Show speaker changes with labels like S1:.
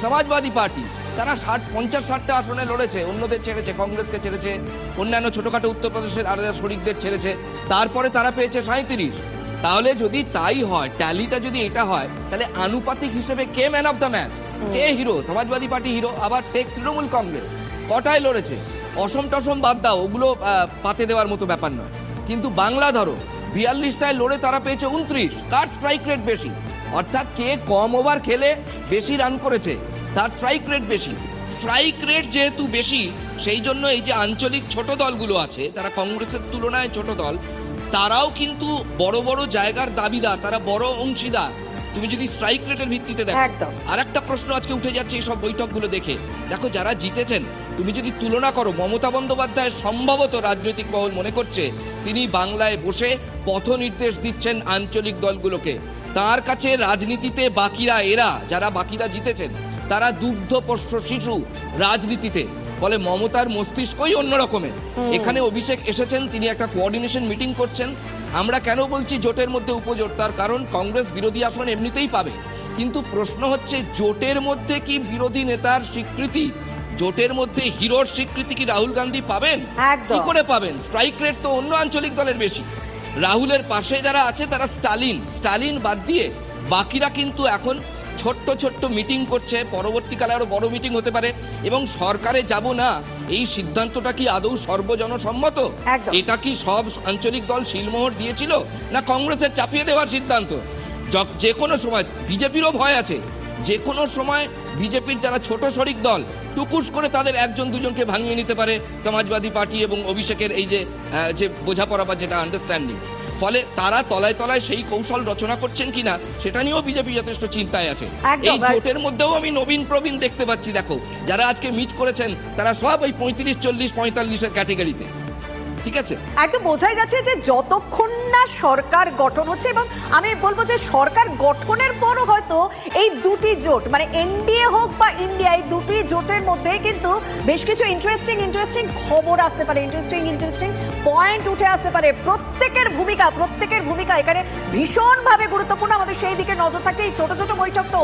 S1: Samajwadi party তারা 50-60টা আসনে লড়েছে, অন্যদের ছেড়েছে, কংগ্রেসকে ছেড়েছে, অন্যান্য ছোটখাটো উত্তরপ্রদেশের আলাদা শরিকদের ছেড়েছে, তারপরে তারা পেয়েছে 37। তাহলে যদি তাই হয়, ট্যালিটা যদি এটা হয়, তাহলে আনুপাতিক হিসেবে কে ম্যান অফ দ্য ম্যাচ, কে হিরো? Samajwadi party hero. আবার টেক তৃণমূল কংগ্রেস কটায় লড়েছে, অসম টসম বাদ দাও, ওগুলো পাতে দেওয়ার মতো ব্যাপার নয়। কিন্তু বাংলা ধরো 42টায় লড়ে তারা পেয়েছে 29। কার স্ট্রাইক রেট বেশি? অর্থাৎ কে কম ওভার খেলে বেশি রান করেছে তার স্ট্রাইক রেট বেশি। স্ট্রাইক রেট যেহেতু বেশি, সেই জন্য এই যে আঞ্চলিক ছোট দলগুলো আছে, তারা কংগ্রেসের তুলনায় ছোট দল, তারাও কিন্তু বড় বড় জায়গার দাবিদার, তারা বড় অংশীদার। তুমি যদি স্ট্রাইক রেটের ভিত্তিতে দেখো। আর একটা প্রশ্ন আজকে উঠে যাচ্ছে এই সব বৈঠকগুলো দেখে, দেখো যারা জিতেছেন, তুমি যদি তুলনা করো, মমতা বন্দ্যোপাধ্যায় সম্ভবত রাজনৈতিক মহল মনে করছে তিনি বাংলায় বসে পথ নির্দেশ দিচ্ছেন আঞ্চলিক দলগুলোকে। তার কাছে রাজনীতিতে বাকিরা, এরা যারা বাকিরা জিতেছেন, তারা দুগ্ধপোষ্য শিশু রাজনীতিতে। ফলে মমতার মস্তিষ্কই অন্য রকমের। এখানে অভিষেক এসেছেন, তিনি একটা কোঅর্ডিনেশন মিটিং করছেন। আমরা কেন বলছি জোটের মধ্যে উপজোট? তার কারণ কংগ্রেস বিরোধী আসন এমনিতেই পাবে, কিন্তু প্রশ্ন হচ্ছে জোটের মধ্যে কি বিরোধী নেতার স্বীকৃতি, জোটের মধ্যে হিরোর স্বীকৃতি কি রাহুল গান্ধী পাবেন? কি করে পাবেন? স্ট্রাইক রেট তো অন্য আঞ্চলিক দলের বেশি। রাহুলের পাশে যারা আছে তারা স্টালিন বাদ দিয়ে বাকিরা কিন্তু এখন ছোট্ট ছোট্ট মিটিং করছে। পরবর্তীকালে আরো বড় মিটিং হতে পারে। এবং সরকারে যাব না, এই সিদ্ধান্তটা কি আদৌ সর্বজনসম্মত? এটা কি সব আঞ্চলিক দল শিলমোহর দিয়েছিল, না কংগ্রেসের চাপিয়ে দেওয়ার সিদ্ধান্ত? যে কোনো সময় বিজেপিরও ভয় আছে, যে কোনো সময় বিজেপির যারা ছোট শরিক দল টুকুস করে তাদের একজন দুজনকে ভাঙিয়ে নিতে পারে সমাজবাদী পার্টি এবং অভিষেকের এই যে বোঝাপড়া বা যেটা আন্ডারস্ট্যান্ডিং। ফলে তারা তলায় তলায় সেই কৌশল রচনা করছেন কিনা সেটা নিয়েও বিজেপি যথেষ্ট চিন্তায় আছে। এই জোটের মধ্যেও আমি নবীন প্রবীণ দেখতে পাচ্ছি। দেখো যারা আজকে মিট করেছেন তারা সব ওই 35, 40, 45-এর ক্যাটেগরিতে। ঠিক আছে,
S2: একদম বোঝাই যাচ্ছে যে যতক্ষণ না সরকার গঠন হচ্ছে, এবং আমি বলবো যে সরকার গঠনের পরও হয়তো এই দুটি জোট, মানে এনডিএ হোক বা ইন্ডিয়া, এই দুটি জোটের মধ্যে কিন্তু বেশ কিছু ইন্টারেস্টিং খবর আসতে পারে, ইন্টারেস্টিং পয়েন্ট উঠে আসতে পারে। প্রত্যেকের ভূমিকা এখানে ভীষণভাবে গুরুত্বপূর্ণ। আমাদের সেই দিকে নজর থাকছে। এই ছোট ছোট বৈঠক তো